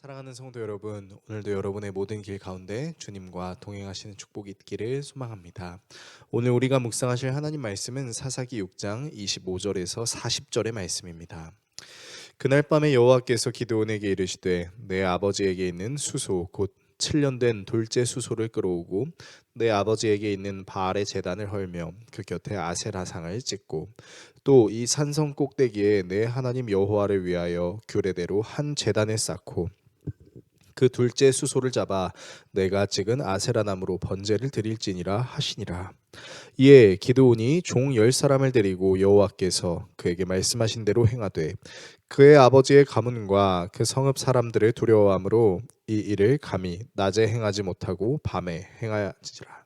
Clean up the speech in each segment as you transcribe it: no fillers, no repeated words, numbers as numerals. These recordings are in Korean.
사랑하는 성도 여러분, 오늘도 여러분의 모든 길 가운데 주님과 동행하시는 축복이 있기를 소망합니다. 오늘 우리가 묵상하실 하나님 말씀은 사사기 6장 25절에서 40절의 말씀입니다. 그날 밤에 여호와께서 기드온에게 이르시되 내 아버지에게 있는 수소 곧 7년 된 돌째 수소를 끌어오고 내 아버지에게 있는 바알의 제단을 헐며 그 곁에 아세라상을 찍고 또 이 산성 꼭대기에 내 하나님 여호와를 위하여 규례대로 한 제단을 쌓고 그 둘째 수소를 잡아 내가 찍은 아세라 나무로 번제를 드릴지니라 하시니라. 이에 기드온이 종 10사람을 데리고 여호와께서 그에게 말씀하신 대로 행하되 그의 아버지의 가문과 그 성읍 사람들을 두려워함으로 이 일을 감히 낮에 행하지 못하고 밤에 행하지라.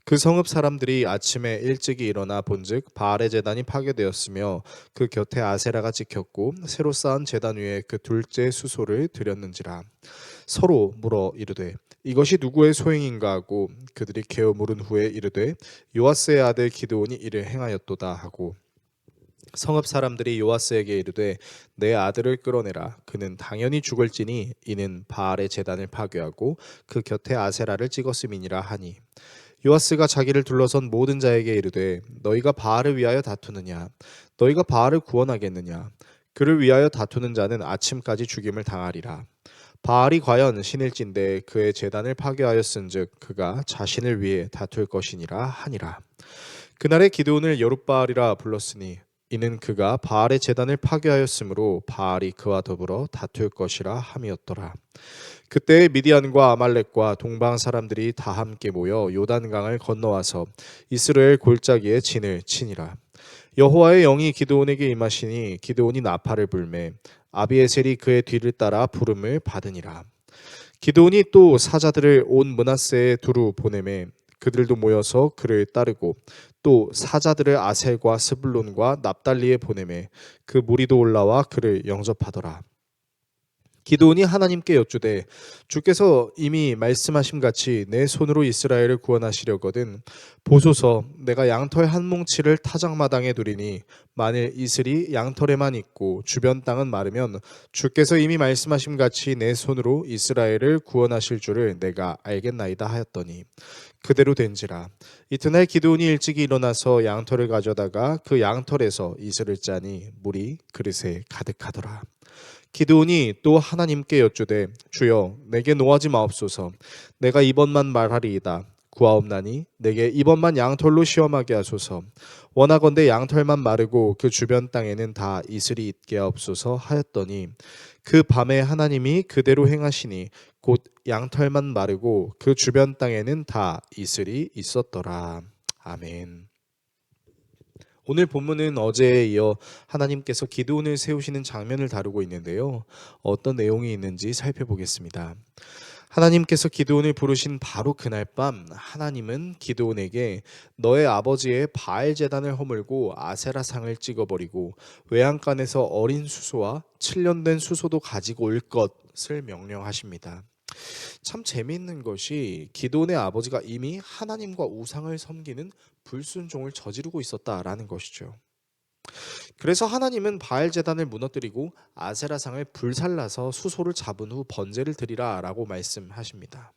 그 성읍 사람들이 아침에 일찍이 일어나 본즉 바알의 제단이 파괴되었으며 그 곁에 아세라가 찍혔고 새로 쌓은 제단 위에 그 둘째 수소를 드렸는지라. 서로 물어 이르되 이것이 누구의 소행인가 하고 그들이 개어 물은 후에 이르되 요아스의 아들 기드온이 이를 행하였도다 하고 성읍 사람들이 요아스에게 이르되 내 아들을 끌어내라 그는 당연히 죽을지니 이는 바알의 제단을 파괴하고 그 곁에 아세라를 찍었음이니라 하니 요아스가 자기를 둘러선 모든 자에게 이르되 너희가 바알을 위하여 다투느냐 너희가 바알을 구원하겠느냐 그를 위하여 다투는 자는 아침까지 죽임을 당하리라. 바알이 과연 신일진데 그의 제단을 파괴하였은즉 그가 자신을 위해 다툴 것이니라 하니라. 그날에 기드온을 여룻바알이라 불렀으니 이는 그가 바알의 제단을 파괴하였으므로 바알이 그와 더불어 다툴 것이라 함이었더라. 그때 미디안과 아말렉과 동방 사람들이 다 함께 모여 요단강을 건너와서 이스라엘 골짜기에 진을 치니라. 여호와의 영이 기드온에게 임하시니 기드온이 나팔을 불매 아비에셀이 그의 뒤를 따라 부름을 받으니라. 기드온이 또 사자들을 온 므낫세에 두루 보내매 그들도 모여서 그를 따르고 또 사자들을 아셀과 스불론과 납달리에 보내매 그 무리도 올라와 그를 영접하더라. 기드온이 하나님께 여쭈되 주께서 이미 말씀하심 같이 내 손으로 이스라엘을 구원하시려거든 보소서 내가 양털 한 뭉치를 타작마당에 두리니 만일 이슬이 양털에만 있고 주변 땅은 마르면 주께서 이미 말씀하심 같이 내 손으로 이스라엘을 구원하실 줄을 내가 알겠나이다 하였더니 그대로 된지라. 이튿날 기드온이 일찍이 일어나서 양털을 가져다가 그 양털에서 이슬을 짜니 물이 그릇에 가득하더라. 기드온이 또 하나님께 여쭈되 주여 내게 노하지 마옵소서 내가 이번만 말하리이다 구하옵나니 내게 이번만 양털로 시험하게 하소서 원하건대 양털만 마르고 그 주변 땅에는 다 이슬이 있게 하옵소서 하였더니 그 밤에 하나님이 그대로 행하시니 곧 양털만 마르고 그 주변 땅에는 다 이슬이 있었더라. 아멘. 오늘 본문은 어제에 이어 하나님께서 기드온을 세우시는 장면을 다루고 있는데요. 어떤 내용이 있는지 살펴보겠습니다. 하나님께서 기드온을 부르신 바로 그날 밤 하나님은 기드온에게 너의 아버지의 바알 제단을 허물고 아세라 상을 찍어버리고 외양간에서 어린 수소와 7년 된 수소도 가지고 올 것을 명령하십니다. 참 재미있는 것이 기드온의 아버지가 이미 하나님과 우상을 섬기는 불순종을 저지르고 있었다라는 것이죠. 그래서 하나님은 바알 제단을 무너뜨리고 아세라상을 불살라서 수소를 잡은 후 번제를 드리라라고 말씀하십니다.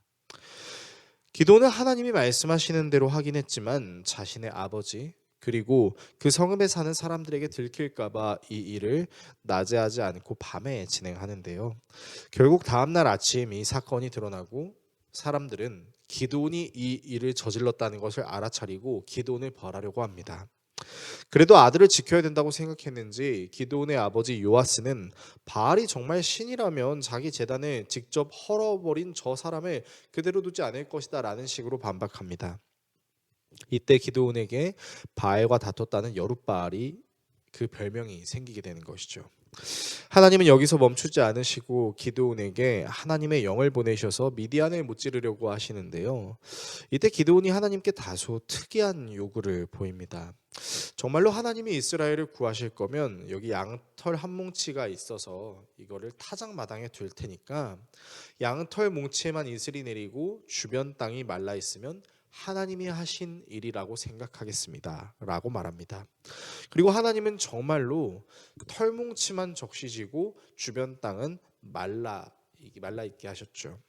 기도는 하나님이 말씀하시는 대로 하긴 했지만 자신의 아버지 그리고 그 성읍에 사는 사람들에게 들킬까봐 이 일을 낮에 하지 않고 밤에 진행하는데요. 결국 다음날 아침 이 사건이 드러나고 사람들은 기드온이 이 일을 저질렀다는 것을 알아차리고 기드온을 벌하려고 합니다. 그래도 아들을 지켜야 된다고 생각했는지 기드온의 아버지 요아스는 바알이 정말 신이라면 자기 제단을 직접 헐어버린 저 사람을 그대로 두지 않을 것이다 라는 식으로 반박합니다. 이때 기드온에게 바알과 다퉜다는 여룻바알이 그 별명이 생기게 되는 것이죠. 하나님은 여기서 멈추지 않으시고 기드온에게 하나님의 영을 보내셔서 미디안을 무찌르려고 하시는데요. 이때 기드온이 하나님께 다소 특이한 요구를 보입니다. 정말로 하나님이 이스라엘을 구하실 거면 여기 양털 한 뭉치가 있어서 이거를 타작마당에 둘 테니까 양털 뭉치에만 이슬이 내리고 주변 땅이 말라 있으면 하나님이 하신 일이라고 생각하겠습니다 라고 말합니다. 그리고 하나님은 정말로 털뭉치만 적시지고 주변 땅은 말라 말라 있게 하셨죠.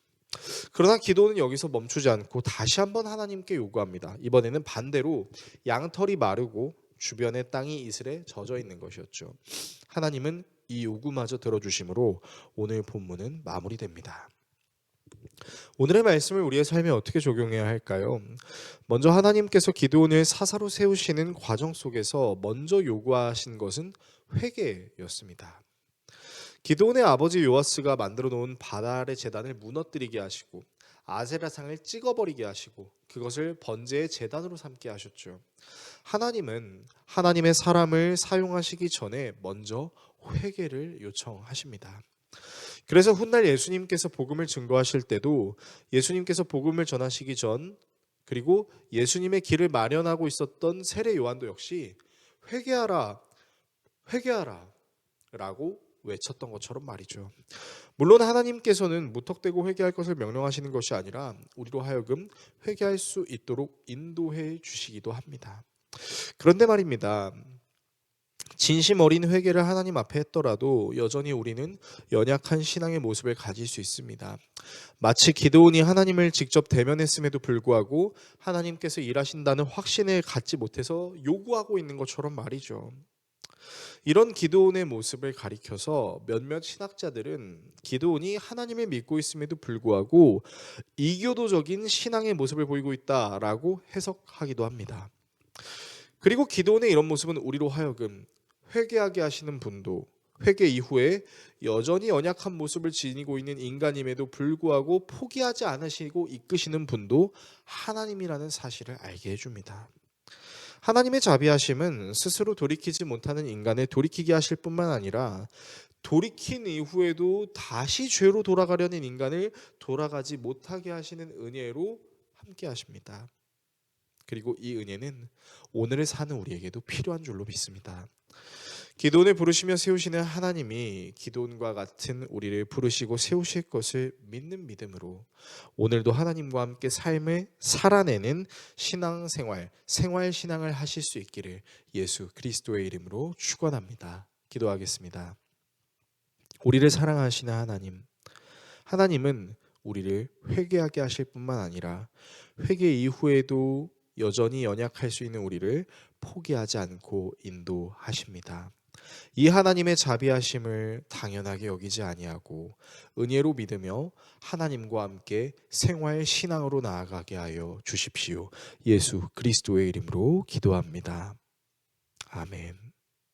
그러나 기도는 여기서 멈추지 않고 다시 한번 하나님께 요구합니다. 이번에는 반대로 양털이 마르고 주변의 땅이 이슬에 젖어 있는 것이었죠. 하나님은 이 요구마저 들어주심으로 오늘 본문은 마무리됩니다. 오늘의 말씀을 우리의 삶에 어떻게 적용해야 할까요? 먼저 하나님께서 기드온을 사사로 세우시는 과정 속에서 먼저 요구하신 것은 회개였습니다. 기드온의 아버지 요아스가 만들어 놓은 바알의 제단을 무너뜨리게 하시고 아세라상을 찍어버리게 하시고 그것을 번제의 제단으로 삼게 하셨죠. 하나님은 하나님의 사람을 사용하시기 전에 먼저 회개를 요청하십니다. 그래서 훗날 예수님께서 복음을 증거하실 때도 예수님께서 복음을 전하시기 전 그리고 예수님의 길을 마련하고 있었던 세례 요한도 역시 회개하라 회개하라 라고 외쳤던 것처럼 말이죠. 물론 하나님께서는 무턱대고 회개할 것을 명령하시는 것이 아니라 우리로 하여금 회개할 수 있도록 인도해 주시기도 합니다. 그런데 말입니다. 진심 어린 회개를 하나님 앞에 했더라도 여전히 우리는 연약한 신앙의 모습을 가질 수 있습니다. 마치 기드온이 하나님을 직접 대면했음에도 불구하고 하나님께서 일하신다는 확신을 갖지 못해서 요구하고 있는 것처럼 말이죠. 이런 기드온의 모습을 가리켜서 몇몇 신학자들은 기드온이 하나님을 믿고 있음에도 불구하고 이교도적인 신앙의 모습을 보이고 있다라고 해석하기도 합니다. 그리고 기드온의 이런 모습은 우리로 하여금 회개하게 하시는 분도 회개 이후에 여전히 연약한 모습을 지니고 있는 인간임에도 불구하고 포기하지 않으시고 이끄시는 분도 하나님이라는 사실을 알게 해줍니다. 하나님의 자비하심은 스스로 돌이키지 못하는 인간을 돌이키게 하실 뿐만 아니라 돌이킨 이후에도 다시 죄로 돌아가려는 인간을 돌아가지 못하게 하시는 은혜로 함께 하십니다. 그리고 이 은혜는 오늘을 사는 우리에게도 필요한 줄로 믿습니다. 기드온을 부르시며 세우시는 하나님이 기드온과 같은 우리를 부르시고 세우실 것을 믿는 믿음으로 오늘도 하나님과 함께 삶을 살아내는 신앙생활, 생활신앙을 하실 수 있기를 예수 그리스도의 이름으로 축원합니다. 기도하겠습니다. 우리를 사랑하시는 하나님, 하나님은 우리를 회개하게 하실 뿐만 아니라 회개 이후에도 여전히 연약할 수 있는 우리를 포기하지 않고 인도하십니다. 이 하나님의 자비하심을 당연하게 여기지 아니하고 은혜로 믿으며 하나님과 함께 생활 신앙으로 나아가게 하여 주십시오. 예수 그리스도의 이름으로 기도합니다. 아멘.